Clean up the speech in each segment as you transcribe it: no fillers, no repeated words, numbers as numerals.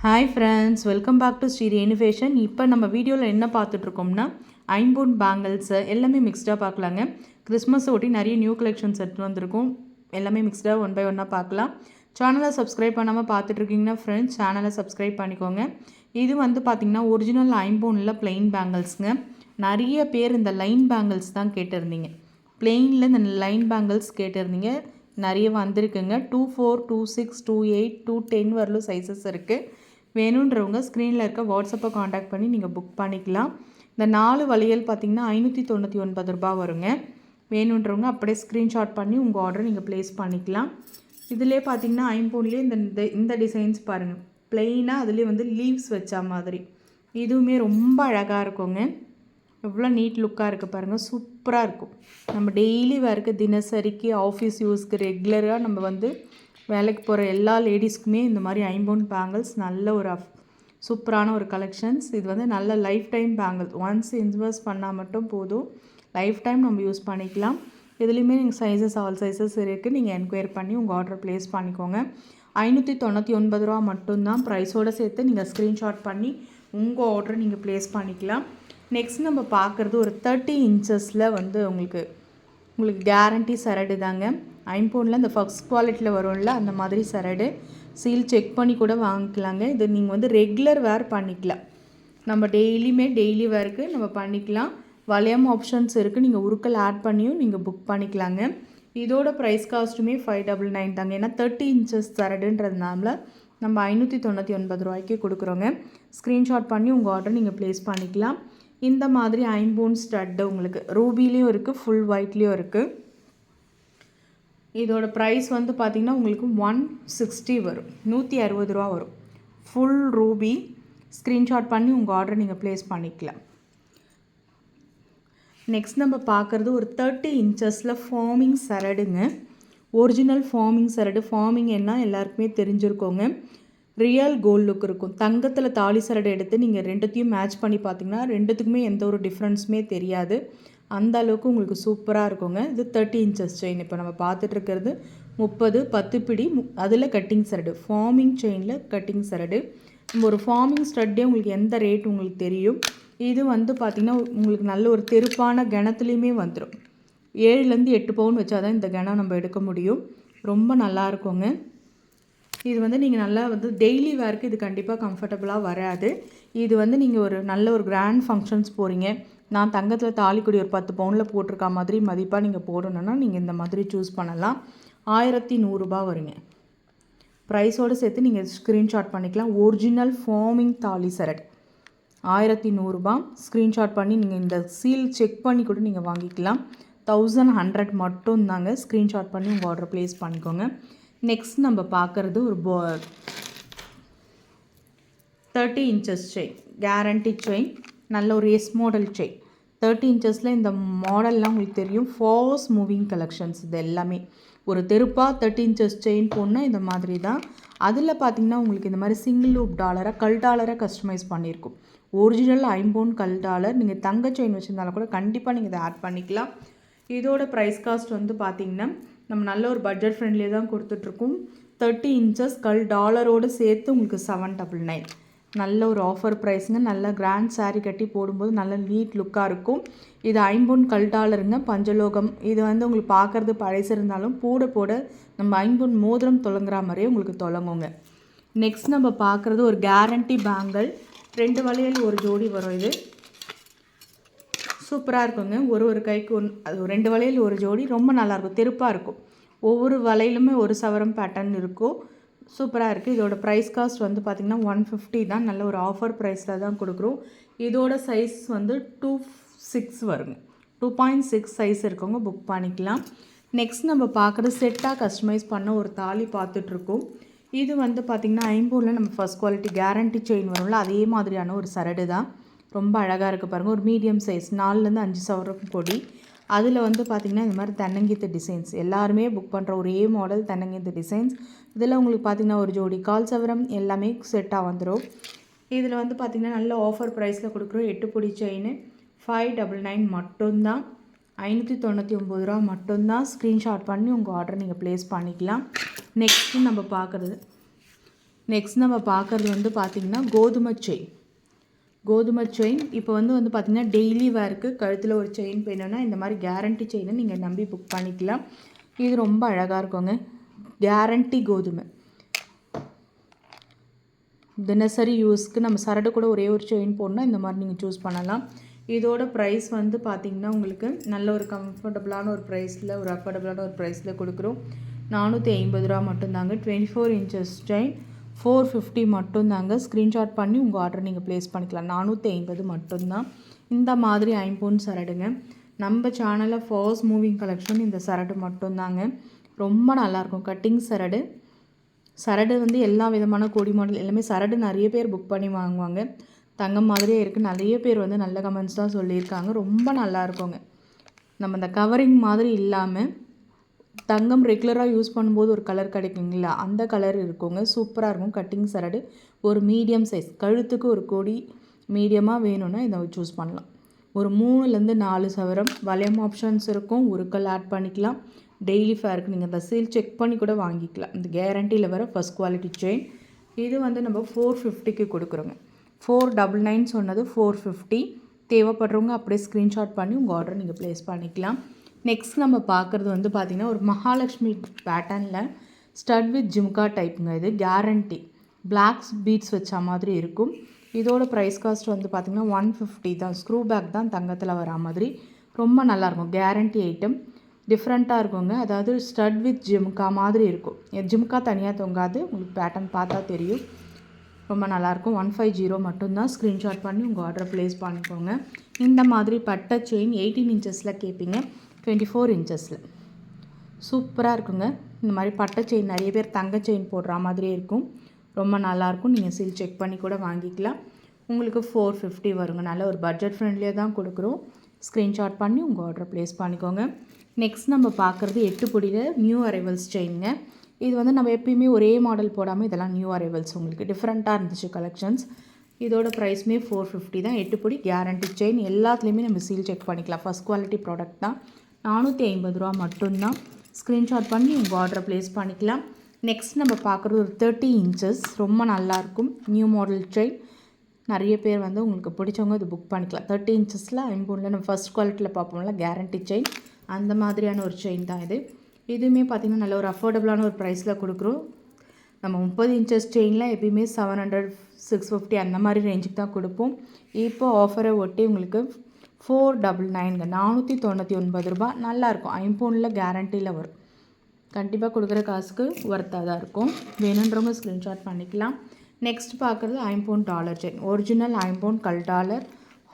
Hi friends, welcome back to Sri Renu fashion. இப்போ நம்ம வீடியோவில் என்ன பார்த்துட்ருக்கோம்னா ஐம்பொன் பேங்கிள்ஸு எல்லாமே மிக்ஸ்டாக பார்க்கலாங்க. கிறிஸ்மஸ் ஒட்டி நிறைய நியூ கலெக்ஷன்ஸ் எடுத்து வந்திருக்கும். எல்லாமே மிக்ஸ்டாக ஒன் பை ஒன்னாக பார்க்கலாம். சேனலை சப்ஸ்கிரைப் பண்ணாமல் பார்த்துட்ருக்கீங்கன்னா ஃப்ரெண்ட்ஸ் சேனலை சப்ஸ்கிரைப் பண்ணிக்கோங்க. இது வந்து பார்த்திங்கன்னா ஒரிஜினல் ஐம்பொனில் பிளெயின் பேங்கிள்ஸுங்க. நிறைய பேர் இந்த லைன் பேங்கிள்ஸ் தான் கேட்டிருந்தீங்க. பிளெயினில் இந்த லைன் பேங்கிள்ஸ் கேட்டிருந்தீங்க, நிறைய வந்திருக்குங்க. 24, 26, 28, 210 வரலும் சைஸஸ் இருக்குது. வேணுன்றவங்க ஸ்க்ரீனில் இருக்க வாட்ஸ்அப்பை காண்டாக்ட் பண்ணி நீங்கள் புக் பண்ணிக்கலாம். இந்த 4 வளையல் பார்த்திங்கன்னா 599 ரூபா வருங்க. வேணுன்றவங்க அப்படியே ஸ்க்ரீன்ஷாட் பண்ணி உங்கள் ஆர்டரை நீங்கள் ப்ளேஸ் பண்ணிக்கலாம். இதிலே பார்த்திங்கன்னா ஐம்பொன்லேயே இந்த டிசைன்ஸ் பாருங்கள், ப்ளெயினாக அதுலேயே வந்து லீவ்ஸ் வச்சா மாதிரி. இதுவுமே ரொம்ப அழகாக இருக்குங்க. எவ்வளோ நீட் லுக்காக இருக்குது பாருங்கள், சூப்பராக இருக்கும். நம்ம டெய்லி வேர்க்கு, தினசரிக்கு, ஆஃபீஸ் யூஸ்க்கு, ரெகுலராக நம்ம வந்து வேலைக்கு போகிற எல்லா லேடிஸ்க்குமே இந்த மாதிரி ஐம்பொன் பேங்கிள்ஸ் நல்ல ஒரு சூப்பரான ஒரு கலெக்ஷன்ஸ். இது வந்து நல்ல life time bangles. Once invest பண்ணால் மட்டும் போதும், லைஃப் டைம் நம்ம யூஸ் பண்ணிக்கலாம். இதுலேயுமே நீங்கள் சைஸஸ் ஆல் சைஸஸ் இருக்குது. நீங்கள் என்கொயரி பண்ணி உங்கள் ஆர்டர் ப்ளேஸ் பண்ணிக்கோங்க. 599 ரூபா மட்டும்தான் ப்ரைஸோடு சேர்த்து. நீங்கள் ஸ்க்ரீன்ஷாட் பண்ணி உங்கள் ஆர்டரை நீங்கள் ப்ளேஸ் பண்ணிக்கலாம். நெக்ஸ்ட் நம்ம பார்க்குறது ஒரு 30 இன்ச்சஸில் வந்து உங்களுக்கு கேரண்டி சரடு தாங்க. ஐம்பொனில் இந்த ஃபர்ஸ்ட் குவாலிட்டியில் வரும்ல அந்த மாதிரி சரடு. சீல் செக் பண்ணி கூட வாங்கிக்கலாங்க. இது நீங்கள் வந்து ரெகுலர் வேர் பண்ணிக்கலாம். நம்ம டெய்லி வேருக்கு நம்ம பண்ணிக்கலாம். வளையம் ஆப்ஷன்ஸ் இருக்குது. நீங்கள் உருக்கல் ஆட் பண்ணியும் நீங்கள் புக் பண்ணிக்கலாங்க. இதோட ப்ரைஸ் காஸ்ட்டுமே 599 தாங்க. ஏன்னா 30 இன்ச்சஸ் சரடுன்றதுனால நம்ம 599 ரூபாய்க்கு கொடுக்குறோங்க. ஸ்க்ரீன்ஷாட் பண்ணி உங்கள் ஆர்டர் நீங்கள் ப்ளேஸ் பண்ணிக்கலாம். இந்த மாதிரி ஐம்பொன் ஸ்டட்டு உங்களுக்கு ரூபிலையும் இருக்குது, ஃபுல் ஒயிட்லேயும் இருக்குது. இதோட ப்ரைஸ் வந்து பார்த்திங்கன்னா உங்களுக்கு 160 வரும், 160 ரூபா வரும். Full Ruby. ஸ்க்ரீன்ஷாட் பண்ணி உங்கள் ஆர்டரை நீங்கள் ப்ளேஸ் பண்ணிக்கலாம். நெக்ஸ்ட் நம்ம பார்க்குறது ஒரு 30 இன்ச்சஸில் ஃபார்மிங் சரடுங்க. ஒரிஜினல் ஃபார்மிங் சரடு. ஃபார்மிங் என்ன எல்லாருக்குமே தெரிஞ்சிருக்கோங்க. ரியல் கோல்டு லுக் இருக்கும். தங்கத்தில் தாலி சரடு எடுத்து நீங்கள் ரெண்டுத்தையும் மேட்ச் பண்ணி பார்த்தீங்கன்னா ரெண்டுத்துக்குமே எந்த ஒரு டிஃப்ரென்ஸுமே தெரியாது. அந்த அளவுக்கு உங்களுக்கு சூப்பராக இருக்குங்க. இது 30 இன்ச்சஸ் செயின். இப்போ நம்ம பார்த்துட்ருக்கிறது 30, 10 பிடி, அதில் கட்டிங் சரடு. ஃபார்மிங் செயினில் கட்டிங் சரடு. நம்ம ஒரு ஃபார்மிங் ஸ்டட்டே உங்களுக்கு எந்த ரேட் உங்களுக்கு தெரியும். இது வந்து பார்த்திங்கன்னா உங்களுக்கு நல்ல ஒரு தெருப்பான கணத்துலேயுமே வந்துடும். 7லேருந்து 8 பவுன் வச்சா தான் இந்த கணம் நம்ம எடுக்க முடியும். ரொம்ப நல்லா இருக்குங்க. இது வந்து நீங்கள் நல்லா வந்து டெய்லி வேர்க்கு இது கண்டிப்பாக கம்ஃபர்டபுளாக வராது. இது வந்து நீங்கள் ஒரு நல்ல ஒரு கிராண்ட் ஃபங்க்ஷன்ஸ் போகிறீங்க, நான் தங்கத்தில் தாலிக்குடி ஒரு 10 பவுனில் போட்டிருக்க மாதிரி மதிப்பாக நீங்கள் போடணுன்னா நீங்கள் இந்த மாதிரி சூஸ் பண்ணலாம். 1100 ரூபா வருங்க. ப்ரைஸோடு சேர்த்து நீங்கள் ஸ்க்ரீன்ஷாட் பண்ணிக்கலாம். ஒரிஜினல் ஃபார்மிங் தாலி சரட் 1100 ரூபா. ஸ்க்ரீன்ஷாட் பண்ணி நீங்கள் இந்த சீல் செக் பண்ணி கூட நீங்கள் வாங்கிக்கலாம். 1100 மட்டும்தாங்க. ஸ்க்ரீன்ஷாட் பண்ணி உங்கள் ஆர்டர் ப்ளேஸ் பண்ணிக்கோங்க. நெக்ஸ்ட் நம்ம பார்க்குறது ஒரு 30 இன்ச்சஸ் செயின், கேரண்டி செயின். நல்ல ஒரு எஸ் மாடல் செயின். 30 இன்ச்சஸில் இந்த மாடல்லாம் உங்களுக்கு தெரியும். Fast moving collections. இது எல்லாமே ஒரு தெருப்பாக 30 இன்ச்சஸ் செயின் போடணும் இந்த மாதிரி தான். அதில் பார்த்திங்கன்னா உங்களுக்கு இந்த மாதிரி சிங்கிள் லூப் டாலராக, கல் டாலராக கஸ்டமைஸ் பண்ணியிருக்கும். ஒரிஜினல் ஐம்பொன் கல் டாலர். நீங்கள் தங்க செயின் வச்சுருந்தாலும் கூட கண்டிப்பாக நீங்கள் இதை ஆட் பண்ணிக்கலாம். இதோட ப்ரைஸ் காஸ்ட் வந்து பார்த்திங்கன்னா நம்ம நல்ல ஒரு பட்ஜெட் ஃப்ரெண்ட்லியே தான் கொடுத்துட்ருக்கோம். 30 இன்ச்சஸ் கல் டாலரோடு சேர்த்து உங்களுக்கு 799. நல்ல ஒரு ஆஃபர் ப்ரைஸுங்க. நல்ல கிராண்ட் சாரீ கட்டி போடும்போது நல்ல நீட் லுக்காக இருக்கும். இது ஐம்பொன் கல் டாலருங்க, பஞ்சலோகம். இது வந்து உங்களுக்கு பார்க்குறது பழசு இருந்தாலும் போட நம்ம ஐம்பொன் மோதிரம் தொலங்குற மாதிரியே உங்களுக்கு தொலங்குங்க. நெக்ஸ்ட் நம்ம பார்க்குறது ஒரு கேரண்டி பேங்கிள். 2 வளையல் ஒரு ஜோடி வரும். இது சூப்பராக இருக்குங்க. ஒரு கைக்கு அது 2 வளையல் ஒரு ஜோடி. ரொம்ப நல்லாயிருக்கும், தெருப்பாக இருக்கும். ஒவ்வொரு வளையலுமே ஒரு சவரம் பேட்டர்ன் இருக்கும். சூப்பராக இருக்குது. இதோட ப்ரைஸ் காஸ்ட் வந்து பார்த்திங்கன்னா 150 தான். நல்ல ஒரு ஆஃபர் ப்ரைஸில் தான் கொடுக்குறோம். இதோட சைஸ் வந்து 26 வருங்க. 2.6 சைஸ் இருக்கவங்க புக் பண்ணிக்கலாம். நெக்ஸ்ட் நம்ம பார்க்குறது செட்டாக கஸ்டமைஸ் பண்ண ஒரு தாலி பார்த்துட்ருக்கோம். இது வந்து பார்த்திங்கன்னா ஐம்பொனில் நம்ம ஃபர்ஸ்ட் குவாலிட்டி கேரண்டி செயின் வரும்ல, அதே மாதிரியான ஒரு சரடு தான். ரொம்ப அழகாக இருக்குது பாருங்கள். ஒரு மீடியம் சைஸ் 4லேருந்து 5 சவரம் கொடி. அதில் வந்து பார்த்திங்கன்னா இந்த மாதிரி தென்னங்கீத்து டிசைன்ஸ். எல்லாருமே புக் பண்ணுற ஒரே மாடல் தென்னங்கீத்து டிசைன்ஸ். இதில் உங்களுக்கு பார்த்திங்கன்னா ஒரு ஜோடி கால் சவரம் எல்லாமே செட்டாக வந்துடும். இதில் வந்து பார்த்திங்கன்னா நல்ல ஆஃபர் ப்ரைஸில் கொடுக்குறோம். 8 பொடி செயின் 599 மட்டும்தான். 599 ரூபா மட்டும்தான். ஸ்க்ரீன்ஷாட் பண்ணி உங்கள் ஆர்டர் நீங்கள் ப்ளேஸ் பண்ணிக்கலாம். நெக்ஸ்ட்டு நம்ம பார்க்குறது நெக்ஸ்ட் நம்ம பார்க்குறது வந்து பார்த்திங்கன்னா கோதுமை செயின் இப்போ வந்து பார்த்திங்கன்னா டெய்லி வேருக்கு கழுத்தில் ஒரு செயின் வேணும்னா இந்த மாதிரி கேரண்டி செயினை நீங்கள் நம்பி புக் பண்ணிக்கலாம். இது ரொம்ப அழகாக இருக்குங்க. கேரண்டி கோதுமை தினசரி யூஸ்க்கு நம்ம சரடு கூட ஒரே ஒரு செயின் போடணும். இந்த மாதிரி நீங்கள் சூஸ் பண்ணலாம். இதோட ப்ரைஸ் வந்து பார்த்திங்கன்னா உங்களுக்கு நல்ல ஒரு கம்ஃபர்டபுளான ஒரு ப்ரைஸில் ஒரு அஃபோர்டபுளான ஒரு ப்ரைஸில் கொடுக்குறோம். 450 ரூபா மட்டும்தாங்க. 24 இன்ச்சஸ் செயின் 450 மட்டும்தாங்க. ஸ்க்ரீன்ஷாட் பண்ணி உங்கள் ஆர்டர் நீங்கள் ப்ளேஸ் பண்ணிக்கலாம். 450 மட்டும்தான். இந்த மாதிரி ஐம்பொன் சரடுங்க. நம்ம சேனலில் ஃபர்ஸ்ட் மூவிங் கலெக்ஷன் இந்த சரடு மட்டும்தாங்க. ரொம்ப நல்லாயிருக்கும். கட்டிங் சரடு வந்து எல்லா விதமான கொடி மாடல் எல்லாமே சரடு நிறைய பேர் புக் பண்ணி வாங்குவாங்க. தங்கம் மாதிரியே இருக்குது. நிறைய பேர் வந்து நல்ல கமெண்ட்ஸ் தான் சொல்லியிருக்காங்க. ரொம்ப நல்லா இருக்குங்க. நம்ம இந்த கவரிங் மாதிரி இல்லாமல் தங்கம் ரெகுலராக யூஸ் பண்ணும்போது ஒரு கலர் கிடைக்குங்களா, அந்த கலர் இருக்குங்க. சூப்பராக இருக்கும். கட்டிங் சரடு ஒரு மீடியம் சைஸ் கழுத்துக்கு ஒரு கொடி மீடியமாக வேணும்னா இதை சூஸ் பண்ணலாம். ஒரு 3லேருந்து 4 சவரம் வளையம் ஆப்ஷன்ஸ் இருக்கும். உருக்கல் ஆட் பண்ணிக்கலாம். டெய்லி ஃபேருக்கு நீங்கள் இந்த சீல் செக் பண்ணி கூட வாங்கிக்கலாம். இந்த கேரண்டியில் வர ஃபஸ்ட் குவாலிட்டி செயின் இது வந்து நம்ம 450க்கு கொடுக்குறோங்க. 499 சொன்னது 450. தேவைப்படுறவங்க அப்படியே ஸ்க்ரீன்ஷாட் பண்ணி உங்கள் ஆர்டர் நீங்கள் ப்ளேஸ் பண்ணிக்கலாம். நெக்ஸ்ட் நம்ம பார்க்குறது வந்து பார்த்திங்கன்னா ஒரு மகாலட்சுமி பேட்டர்னில் ஸ்டட் வித் ஜிம்கா டைப்புங்க. இது கேரண்டி பிளாக்ஸ் பீட்ஸ் வச்ச மாதிரி இருக்கும். இதோட ப்ரைஸ் காஸ்ட் வந்து பார்த்திங்கன்னா 150 தான். ஸ்க்ரூ பேக் தான் தங்கத்தில் வரா மாதிரி ரொம்ப நல்லாயிருக்கும். கேரண்டி ஐட்டம் டிஃப்ரெண்ட்டாக இருக்குங்க. அதாவது ஸ்டட் வித் ஜிம்கா மாதிரி இருக்கும். ஜிம்கா தனியாக தொங்காது. உங்களுக்கு பேட்டர்ன் பார்த்தா தெரியும். ரொம்ப நல்லாயிருக்கும். 150 மட்டும்தான். ஸ்க்ரீன்ஷாட் பண்ணி உங்கள் ஆர்டரை ப்ளேஸ் பண்ணிக்கோங்க. இந்த மாதிரி பட்டை செயின் 18 இன்ச்சஸில் கேட்பீங்க. 24 இன்ச்சஸில் சூப்பராக இருக்குங்க. இந்த மாதிரி பட்டை செயின் நிறைய பேர் தங்க செயின் போடுற மாதிரியே இருக்கும். ரொம்ப நல்லாயிருக்கும். நீங்கள் சீல் செக் பண்ணி கூட வாங்கிக்கலாம். உங்களுக்கு 450 வருங்க. நல்ல ஒரு பட்ஜெட் ஃப்ரெண்ட்லியாக தான் கொடுக்குறோம். ஸ்க்ரீன்ஷாட் பண்ணி உங்கள் ஆர்டரை ப்ளேஸ் பண்ணிக்கோங்க. நெக்ஸ்ட் நம்ம பார்க்குறது 8 பொடியில் நியூ அரைவல்ஸ் செயினுங்க. இது வந்து நம்ம எப்பயுமே ஒரே மாடல் போடாமல் இதெல்லாம் நியூ அரைவல்ஸ் உங்களுக்கு டிஃப்ரெண்ட்டாக இருந்துச்சு கலெக்ஷன்ஸ். இதோட ப்ரைஸுமே 450 தான். 8 பொடி கேரண்டி செயின் எல்லாத்துலேயுமே நம்ம சீல் செக் பண்ணிக்கலாம். ஃபஸ்ட் குவாலிட்டி ப்ராடக்ட் தான். 450 ரூபா மட்டும்தான். ஸ்க்ரீன்ஷாட் பண்ணி உங்கள் ஆர்டரை ப்ளேஸ் பண்ணிக்கலாம். நெக்ஸ்ட் நம்ம பார்க்குறது ஒரு 30 இன்ச்சஸ் ரொம்ப நல்லாயிருக்கும். நியூ மாடல் செயின் நிறைய பேர் வந்து உங்களுக்கு பிடிச்சவங்க இது புக் பண்ணிக்கலாம். 30 இன்ச்சஸில் ஐம்பொன்னில் நம்ம ஃபஸ்ட் குவாலிட்டியில் பார்ப்போம்ல கேரண்டி செயின் அந்த மாதிரியான ஒரு செயின் தான் இது. இதுவுமே பார்த்திங்கன்னா நல்ல ஒரு அஃபோர்டபுளான ஒரு ப்ரைஸில் கொடுக்குறோம். நம்ம 30 இன்ச்சஸ் செயினில் எப்பயுமே 700 650 அந்த மாதிரி ரேஞ்சுக்கு தான் கொடுப்போம். இப்போ ஆஃபரை ஒட்டி உங்களுக்கு 499 499 ரூபா. நல்லாயிருக்கும். ஐம்பொன்னில் கேரண்டியில் வரும். கண்டிப்பாக கொடுக்குற காசுக்கு ஒர்த்தாக தான் இருக்கும். வேணுன்றவங்க ஸ்க்ரீன்ஷாட் பண்ணிக்கலாம். நெக்ஸ்ட் பார்க்குறது ஐம்பொன் டாலர் செயின். ஒரிஜினல் ஐம்பொன் கல் டாலர்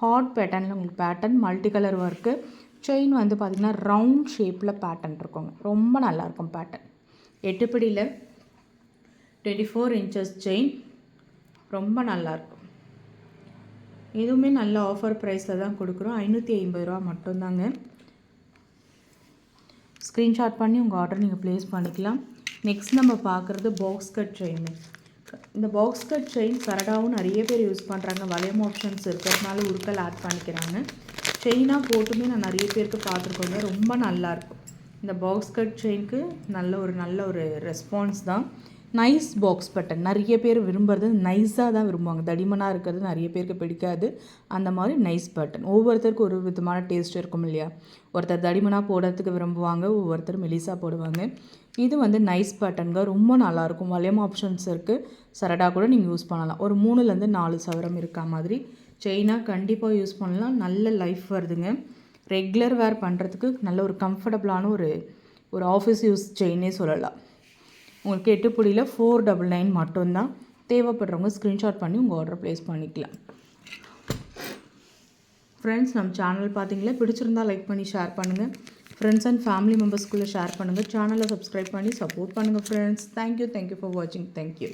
ஹாட் பேட்டர்னில் உங்களுக்கு pattern multi colour work. Chain வந்து பார்த்திங்கன்னா ரவுண்ட் ஷேப்பில் பேட்டர்ன் இருக்குங்க. ரொம்ப நல்லாயிருக்கும் பேட்டர்ன். 8 பிடியில் 24 இன்ச்சஸ் செயின் ரொம்ப நல்லாயிருக்கும். இதுவுமே நல்ல ஆஃபர் ப்ரைஸில் தான் கொடுக்குறோம். 550 ரூபா மட்டும்தாங்க. ஸ்க்ரீன்ஷாட் பண்ணி உங்கள் ஆர்டர் நீங்கள் ப்ளேஸ் பண்ணிக்கலாம். நெக்ஸ்ட் நம்ம பார்க்குறது பாக்ஸ் கட் செயின். இந்த பாக்ஸ் கட் செயின் சரடாகவும் நிறைய பேர் யூஸ் பண்ணுறாங்க. வளையம் ஆப்ஷன்ஸ் இருக்கிறதுனால உருக்கல் ஆட் பண்ணிக்கிறாங்க. செயினாக போட்டுமே நான் நிறைய பேருக்கு பார்த்துருக்கோங்க. ரொம்ப நல்லாயிருக்கும். இந்த பாக்ஸ் கட் செயினுக்கு நல்ல ஒரு ரெஸ்பான்ஸ் தான். நைஸ் பாக்ஸ் பட்டன் நிறைய பேர் விரும்புகிறது நைஸாக தான் விரும்புவாங்க. தடிமனாக இருக்கிறது நிறைய பேருக்கு பிடிக்காது. அந்த மாதிரி நைஸ் பட்டன் ஒவ்வொருத்தருக்கும் ஒரு விதமான டேஸ்ட் இருக்கும் இல்லையா. ஒருத்தர் தடிமனாக போடுறதுக்கு விரும்புவாங்க, ஒவ்வொருத்தர் மெலிசாக போடுவாங்க. இது வந்து நைஸ் பட்டனுங்க. ரொம்ப நல்லாயிருக்கும். வளையம் ஆப்ஷன்ஸ் இருக்குது. சரடாக கூட நீங்கள் யூஸ் பண்ணலாம். ஒரு 3லேருந்து 4 சவரம் இருக்கா மாதிரி செயினாக கண்டிப்பாக யூஸ் பண்ணலாம். நல்ல லைஃப் வருதுங்க. ரெகுலர் வேர் பண்ணுறதுக்கு நல்ல ஒரு கம்ஃபர்டபுளான ஒரு ஆஃபீஸ் யூஸ் செயினே சொல்லலாம். உங்களுக்கு 8 புடியில் 499 மட்டும்தான். தேவைப்படுறவங்க ஸ்க்ரீன்ஷாட் பண்ணி உங்கள் ஆர்டர் ப்ளேஸ் பண்ணிக்கலாம். ஃப்ரெண்ட்ஸ், நம்ம சேனல் பார்த்தீங்களா, பிடிச்சிருந்தால் லைக் பண்ணி ஷேர் பண்ணுங்கள். ஃப்ரெண்ட்ஸ் அண்ட் ஃபேமிலி மெம்பர்ஸ்குள்ளே ஷேர் பண்ணுங்கள். சேனலை சப்ஸ்கிரைப் பண்ணி சப்போர்ட் பண்ணுங்கள் ஃப்ரெண்ட்ஸ். தேங்க்யூ ஃபார் வாட்சிங். தேங்க்யூ.